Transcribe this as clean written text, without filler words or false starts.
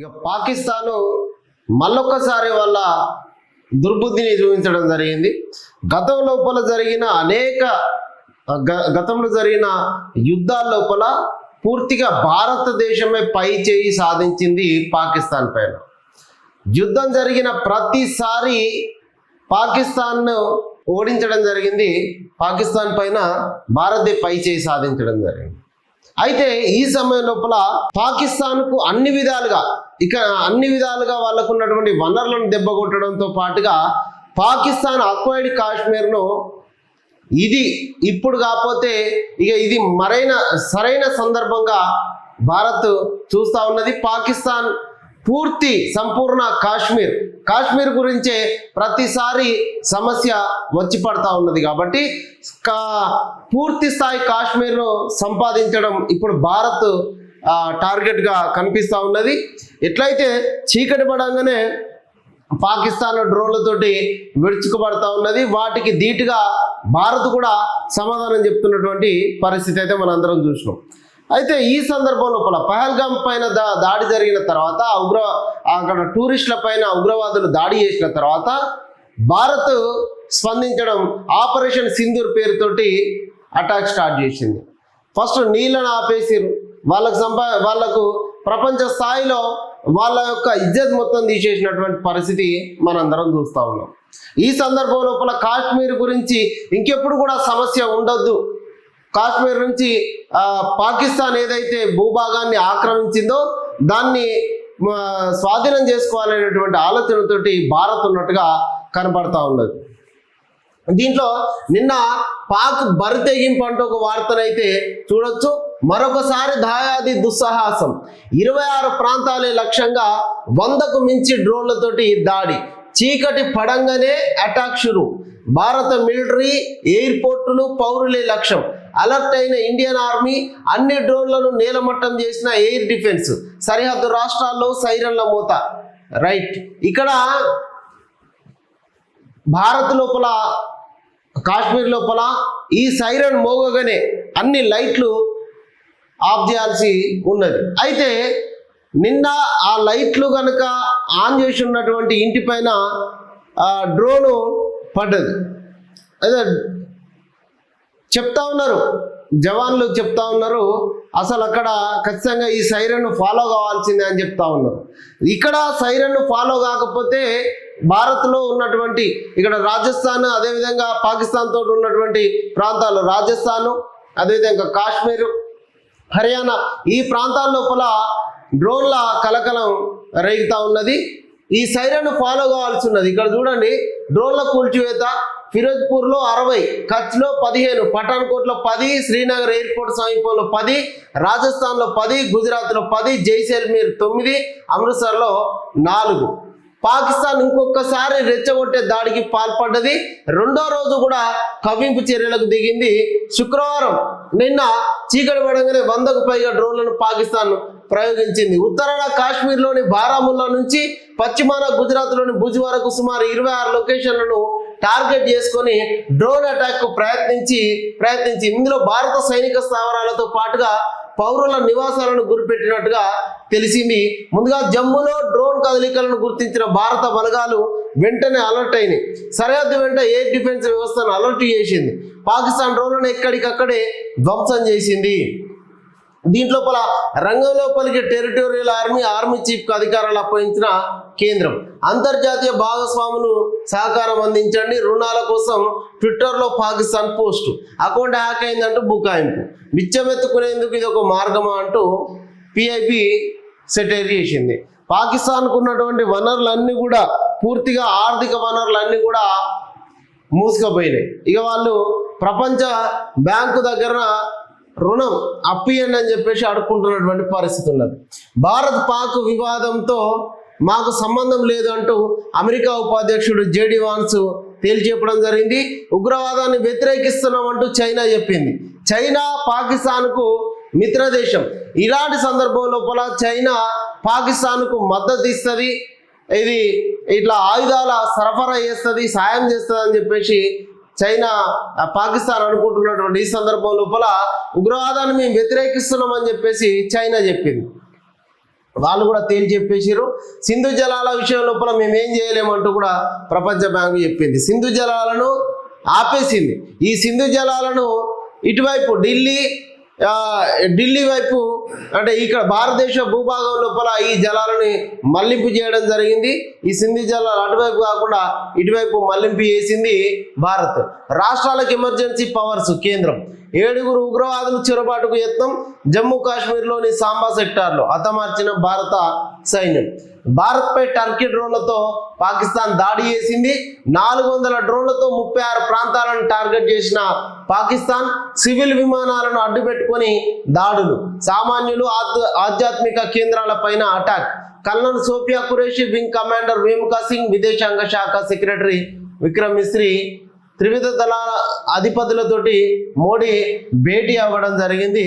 ఇక పాకిస్తాన్ మళ్ళొక్కసారి వాళ్ళ దుర్బుద్ధిని చూపించడం జరిగింది. గతంలో జరిగిన యుద్ధాల లోపల పూర్తిగా భారతదేశమే పై చేయి సాధించింది పాకిస్తాన్ పైన. యుద్ధం జరిగిన ప్రతిసారి పాకిస్తాన్ను ఓడించడం జరిగింది. పాకిస్తాన్ పైన భారతదేశం పై చేయి సాధించడం జరిగింది. అయితే ఈ సమయం లోపల పాకిస్తాన్కు అన్ని విధాలుగా వాళ్ళకు ఉన్నటువంటి వనరులను దెబ్బకొట్టడంతో పాటుగా పాకిస్తాన్ అక్వైర్డ్ కాశ్మీర్ను ఇప్పుడు కాకపోతే ఇక ఇది సరైన సందర్భంగా భారత్ చూస్తూ ఉన్నది. పాకిస్తాన్ సంపూర్ణ కాశ్మీర్ గురించే ప్రతిసారి సమస్య వచ్చి పడతా ఉన్నది. కాబట్టి పూర్తి స్థాయి కాశ్మీర్ను సంపాదించడం ఇప్పుడు భారత్ టార్గెట్గా కనిపిస్తూ ఉన్నది. ఎట్లయితే చీకటి పడంగానే పాకిస్తాన్ డ్రోన్లతోటి విడుచుకుపడతా ఉన్నది. వాటికి ధీటుగా భారత్ కూడా సమాధానం చెప్తున్నటువంటి పరిస్థితి అయితే మనందరం చూసినాం. అయితే ఈ సందర్భం లోపల పహల్గామ్ పైన దాడి జరిగిన తర్వాత అక్కడ టూరిస్టుల పైన ఉగ్రవాదులు దాడి చేసిన తర్వాత భారత్ స్పందించడం ఆపరేషన్ సింధూర్ పేరుతోటి అటాక్ స్టార్ట్ చేసింది. ఫస్ట్ నీళ్ళను ఆపేసిరు. వాళ్ళకు ప్రపంచ స్థాయిలో వాళ్ళ యొక్క ఇజ్జత్ మొత్తం తీసేసినటువంటి పరిస్థితి మనందరం చూస్తూ ఉన్నాం. ఈ సందర్భం లోపల కాశ్మీర్ గురించి ఇంకెప్పుడు కూడా సమస్య ఉండొద్దు, కాశ్మీర్ నుంచి పాకిస్తాన్ ఏదైతే భూభాగాన్ని ఆక్రమించిందో దాన్ని స్వాధీనం చేసుకోవాలనేటువంటి ఆలోచనతోటి భారత్ ఉన్నట్టుగా కనపడతా ఉన్నది. దీంట్లో నిన్న పాక్ బరి తెగింపు అంటూ ఒక వార్తనైతే చూడొచ్చు. మరొకసారి దాయాది దుస్సాహసం, 26 ప్రాంతాలే లక్ష్యంగా 100కు మించి డ్రోన్లతోటి దాడి, చీకటి పడంగానే అటాక్ షురు, భారత మిలిటరీ ఎయిర్పోర్టులు పౌరులే లక్ష్యం, అలర్ట్ అయిన ఇండియన్ ఆర్మీ, అన్ని డ్రోన్లను నేలమట్టం చేసిన ఎయిర్ డిఫెన్స్, సరిహద్దు రాష్ట్రాల్లో సైరన్ల మూత. రైట్, ఇక్కడ భారత్ లోపల కాశ్మీర్ లోపల ఈ సైరన్ మోగగానే అన్ని లైట్లు ఆఫ్ చేయాల్సి ఉన్నది. అయితే నిన్న ఆ లైట్లు కనుక ఆన్ చేసి ఉన్నటువంటి ఇంటి పైన డ్రోను పడ్డది. అదే జవాన్లు చెప్తా ఉన్నారు అసలు అక్కడ ఖచ్చితంగా ఈ సైరన్ ఫాలో కావాల్సిందే అని చెప్తా ఉన్నారు. ఇక్కడ సైరన్ ఫాలో కాకపోతే భారత్లో ఉన్నటువంటి ఇక్కడ రాజస్థాన్, అదేవిధంగా పాకిస్తాన్ తోటి ఉన్నటువంటి ప్రాంతాలు రాజస్థాను, అదేవిధంగా కాశ్మీరు, హర్యానా, ఈ ప్రాంతాల లోపల డ్రోన్ల కలకలం రేగుతా ఉన్నది. ఈ సైరన్ ఫాలో కావాల్సి ఉన్నది. ఇక్కడ చూడండి, డ్రోన్ల కూల్చివేత ఫిరోజ్పూర్లో 60, కచ్లో 15, పఠాన్కోట్లో 10, శ్రీనగర్ ఎయిర్పోర్ట్ సమీపంలో 10, రాజస్థాన్లో 10, గుజరాత్లో 10, జైసల్మేర్ 9, అమృత్సర్లో 4. పాకిస్తాన్ ఇంకొకసారి రెచ్చగొట్టే దాడికి పాల్పడ్డది. రెండో రోజు కూడా కవ్వింపు చర్యలకు దిగింది. శుక్రవారం నిన్న చీకటి పడంగానే 100కు పైగా డ్రోన్లను పాకిస్తాన్ ప్రయోగించింది. ఉత్తరాన కాశ్మీర్లోని బారాముల్లా నుంచి పశ్చిమాన గుజరాత్లోని భుజ్ వరకు సుమారు 26 లొకేషన్లను టార్గెట్ చేసుకొని డ్రోన్ అటాక్ ప్రయత్నించి ఇందులో భారత సైనిక స్థావరాలతో పాటుగా పౌరుల నివాసాలను గురిపెట్టినట్టుగా తెలిసింది. ముందుగా జమ్మూలో డ్రోన్ కదలికలను గుర్తించిన భారత బలగాలు వెంటనే అలర్ట్ అయినాయి. సరిహద్దు వెంట ఎయిర్ డిఫెన్స్ వ్యవస్థను అలర్ట్ చేసింది. పాకిస్తాన్ డ్రోన్లను ఎక్కడికక్కడే ధ్వంసం చేసింది. దీంట్లో రంగంలోపలికి టెరిటోరియల్ ఆర్మీ చీఫ్కు అధికారాలు అప్పగించిన కేంద్రం, అంతర్జాతీయ భాగస్వాములు సహకారం అందించండి, రుణాల కోసం ట్విట్టర్లో పాకిస్తాన్ పోస్టు, అకౌంట్ హ్యాక్ అయిందంటూ బుకాయింపు, బిచ్చమెత్తుకునేందుకు ఇది ఒక మార్గమా అంటూ పిఐబి సెటైర్ చేసింది. పాకిస్తాన్కు ఉన్నటువంటి వనరులన్నీ కూడా పూర్తిగా ఆర్థిక వనరులన్నీ కూడా మూసుకుపోయినాయి. ఇక వాళ్ళు ప్రపంచ బ్యాంకు దగ్గర రుణం అప్పియండి అని చెప్పేసి అడుక్కుంటున్నటువంటి పరిస్థితి ఉన్నది. భారత్ పాక్ వివాదంతో మాకు సంబంధం లేదు అంటూ అమెరికా ఉపాధ్యక్షుడు జేడి వాన్స్ తేల్చెప్పడం జరిగింది. ఉగ్రవాదాన్ని వ్యతిరేకిస్తున్నామంటూ చైనా చెప్పింది. చైనా పాకిస్తాన్కు మిత్రదేశం. ఇలాంటి సందర్భం లోపల చైనా పాకిస్తాన్కు మద్దతు ఇస్తుంది, ఇది ఇట్లా ఆయుధాల సరఫరా చేస్తుంది, సాయం చేస్తుంది అని చెప్పేసి చైనా పాకిస్తాన్ అనుకుంటున్నటువంటి ఈ సందర్భం లోపల ఉగ్రవాదాన్ని మేము వ్యతిరేకిస్తున్నామని చెప్పేసి చైనా చెప్పింది. వాళ్ళు కూడా తేల్చి చెప్పేసారు. సింధు జలాల విషయం లోపల మేము ఏం చేయలేమంటూ కూడా ప్రపంచ బ్యాంకు చెప్పింది. సింధు జలాలను ఆపేసింది. ఈ సింధు జలాలను ఇటువైపు ఢిల్లీ వైపు అంటే ఇక్కడ భారతదేశ భూభాగం లోపల ఈ జలాలని మళ్లింపు చేయడం జరిగింది. ఈ సింధు జలాలు అటువైపు కాకుండా ఇటువైపు మళ్లింపు చేసింది భారత్. రాష్ట్రాలకు ఎమర్జెన్సీ పవర్స్ కేంద్రం. 7 ఉగ్రవాదులు చొరబాటుకు యత్నం. జమ్మూ కాశ్మీర్లోని సాంబా సెక్టార్లో హతమార్చిన భారత సైన్యం. భారత్పై టర్కీ డ్రోన్లతో పాకిస్తాన్ దాడి చేసింది. 400 డ్రోన్లతో 36 ప్రాంతాలను టార్గెట్ చేసిన పాకిస్తాన్ సివిల్ విమానాలను అడ్డుపెట్టుకొని దాడులు. సామాన్యులు ఆధ్యాత్మిక కేంద్రాలపైన attack. Colonel Sofiya Qureshi, wing commander Vyomika Singh, విదేశాంగ శాఖ సెక్రటరీ విక్రమ్ మిస్రీ, త్రివిధ దళాల అధిపతులతోటి మోడీ భేటీ అవ్వడం జరిగింది.